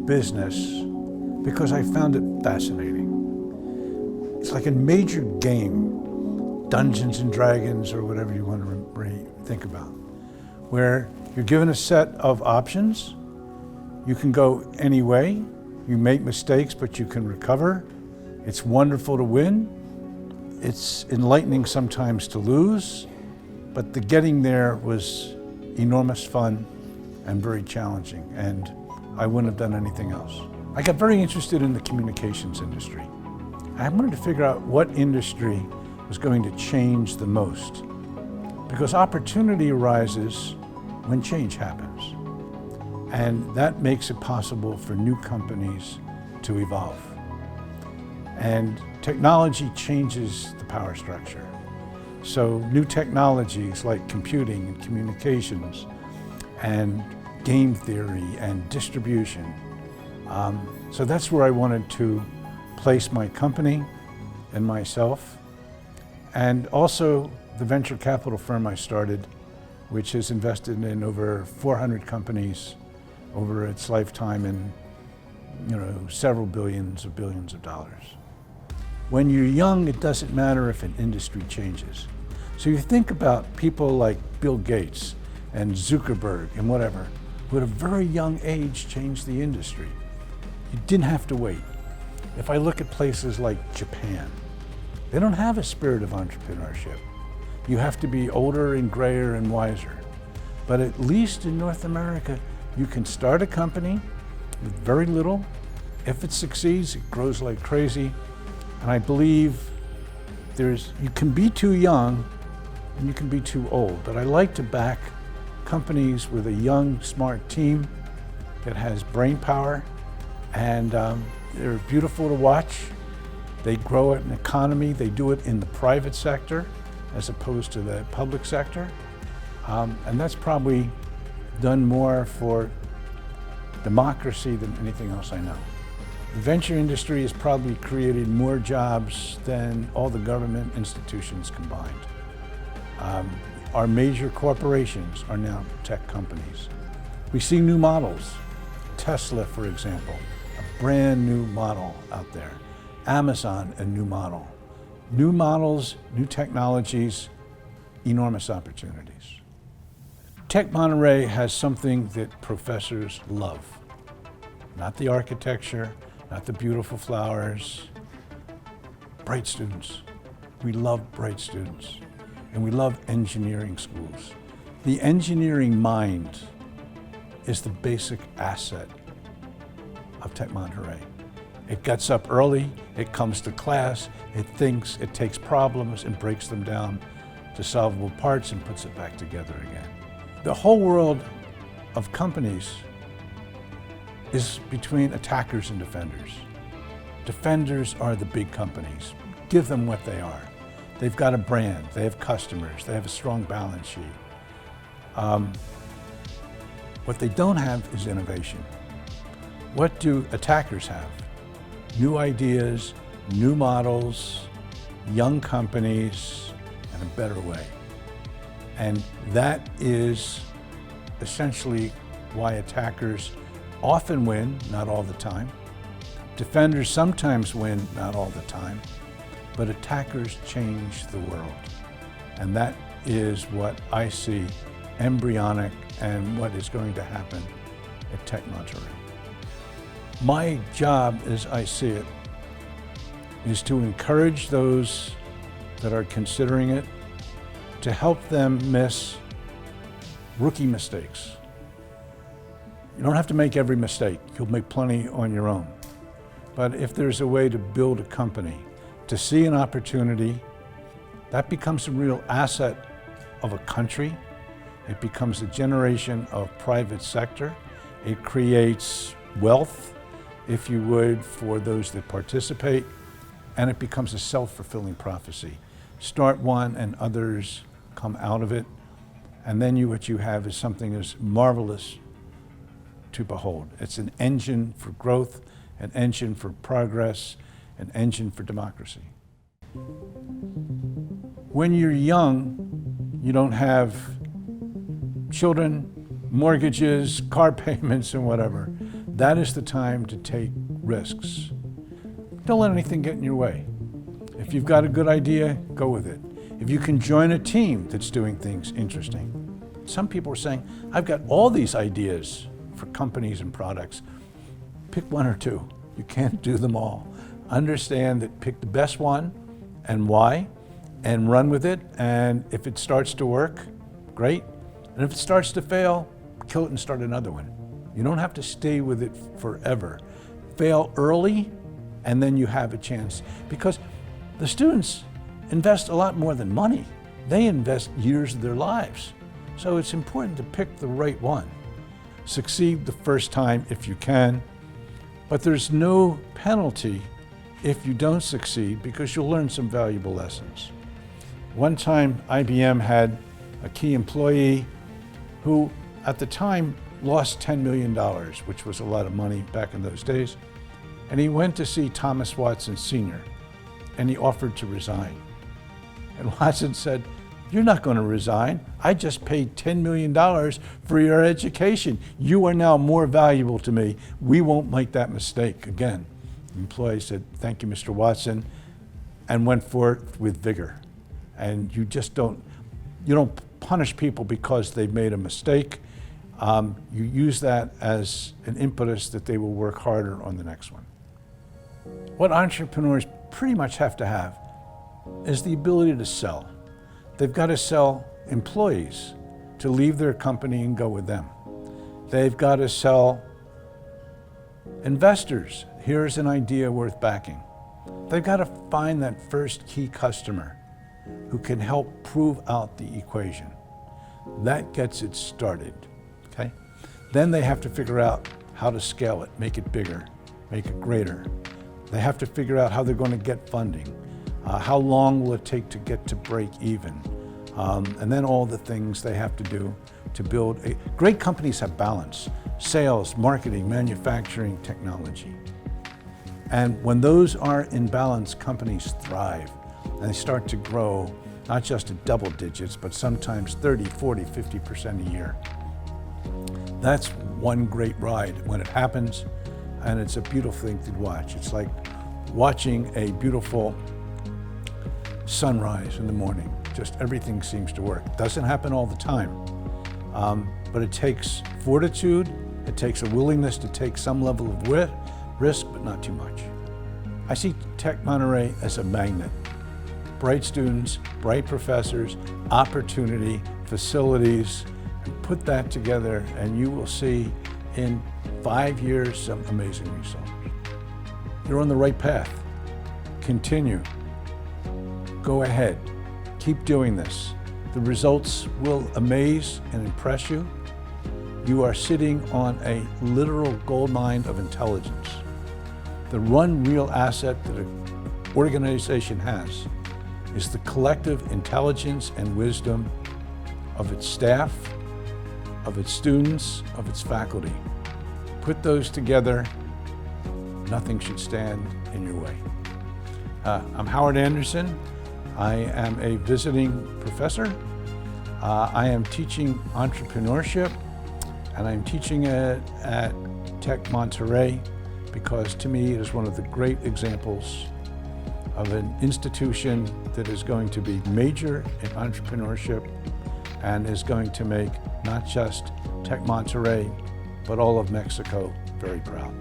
business because I found it fascinating. It's like a major game, Dungeons and Dragons or whatever you want to think about, where you're given a set of options. You can go any way. You make mistakes, but you can recover. It's wonderful to win. It's enlightening sometimes to lose, but the getting there was enormous fun and very challenging, and I wouldn't have done anything else. I got very interested in the communications industry. I wanted to figure out what industry was going to change the most, because opportunity arises when change happens, and that makes it possible for new companies to evolve. And technology changes the power structure. So new technologies like computing and communications and game theory and distribution. So that's where I wanted to place my company and myself. And also the venture capital firm I started, which has invested in over 400 companies over its lifetime in several billions of dollars. When you're young, it doesn't matter if an industry changes. So you think about people like Bill Gates and Zuckerberg and whatever, who at a very young age changed the industry. You didn't have to wait. If I look at places like Japan, they don't have a spirit of entrepreneurship. You have to be older and grayer and wiser. But at least in North America, you can start a company with very little. If it succeeds, it grows like crazy. And I believe you can be too young and you can be too old, but I like to back companies with a young, smart team that has brain power, and they're beautiful to watch. They grow an economy. They do it in the private sector as opposed to the public sector. And that's probably done more for democracy than anything else I know. The venture industry has probably created more jobs than all the government institutions combined. Our major corporations are now tech companies. We see new models. Tesla, for example, a brand new model out there. Amazon, a new model. New models, new technologies, enormous opportunities. Tech Monterey has something that professors love. Not the architecture, not the beautiful flowers. Bright students. We love bright students. And we love engineering schools. The engineering mind is the basic asset of Tech Monterey. It gets up early, it comes to class, it thinks, it takes problems and breaks them down to solvable parts and puts it back together again. The whole world of companies is between attackers and defenders. Defenders are the big companies. Give them what they are. They've got a brand, they have customers, they have a strong balance sheet. What they don't have is innovation. What do attackers have? New ideas, new models, young companies, and a better way. And that is essentially why attackers often win, not all the time. Defenders sometimes win, not all the time. But attackers change the world. And that is what I see embryonic and what is going to happen at Tech Monterey. My job, as I see it, is to encourage those that are considering it, to help them miss rookie mistakes. You don't have to make every mistake. You'll make plenty on your own. But if there's a way to build a company, to see an opportunity, that becomes a real asset of a country. It becomes a generation of private sector. It creates wealth, if you would, for those that participate, and it becomes a self-fulfilling prophecy. Start one and others come out of it, and then what you have is something as marvelous to behold. It's an engine for growth, an engine for progress, an engine for democracy. When you're young, you don't have children, mortgages, car payments, and whatever. That is the time to take risks. Don't let anything get in your way. If you've got a good idea, go with it. If you can join a team that's doing things interesting. Some people are saying, I've got all these ideas for companies and products. Pick one or two. You can't do them all. Understand that pick the best one and why, and run with it. And if it starts to work, great. And if it starts to fail, kill it and start another one. You don't have to stay with it forever. Fail early, and then you have a chance. Because the students invest a lot more than money. They invest years of their lives. So it's important to pick the right one. Succeed the first time if you can, but there's no penalty if you don't succeed because you'll learn some valuable lessons. One time, IBM had a key employee who, at the time, lost $10 million, which was a lot of money back in those days. And he went to see Thomas Watson Sr., and he offered to resign. And Watson said, "You're not going to resign. I just paid $10 million for your education. You are now more valuable to me. We won't make that mistake again." The employee said, "Thank you, Mr. Watson," and went forth with vigor. And you don't punish people because they've made a mistake. You use that as an impetus that they will work harder on the next one. What entrepreneurs pretty much have to have is the ability to sell. They've got to sell employees to leave their company and go with them. They've got to sell investors. Here's an idea worth backing. They've got to find that first key customer who can help prove out the equation. That gets it started, okay? Then they have to figure out how to scale it, make it bigger, make it greater. They have to figure out how they're going to get funding. How long will it take to get to break even? And then all the things they have to do to build great companies have balance: sales, marketing, manufacturing, technology. And when those are in balance, companies thrive and they start to grow, not just at double digits, but sometimes 30, 40, 50% a year. That's one great ride when it happens, and it's a beautiful thing to watch. It's like watching a beautiful sunrise in the morning. Just everything seems to work. It doesn't happen all the time, but it takes fortitude. It takes a willingness to take some level of risk, but not too much. I see Tech Monterey as a magnet. Bright students, bright professors, opportunity, facilities, and put that together and you will see in 5 years some amazing results. You're on the right path. Continue. Go ahead. Keep doing this. The results will amaze and impress you. You are sitting on a literal goldmine of intelligence. The one real asset that an organization has is the collective intelligence and wisdom of its staff, of its students, of its faculty. Put those together, nothing should stand in your way. I'm Howard Anderson. I am a visiting professor. I am teaching entrepreneurship, and I'm teaching it at Tech Monterey because to me it is one of the great examples of an institution that is going to be major in entrepreneurship and is going to make not just Tech Monterey, but all of Mexico very proud.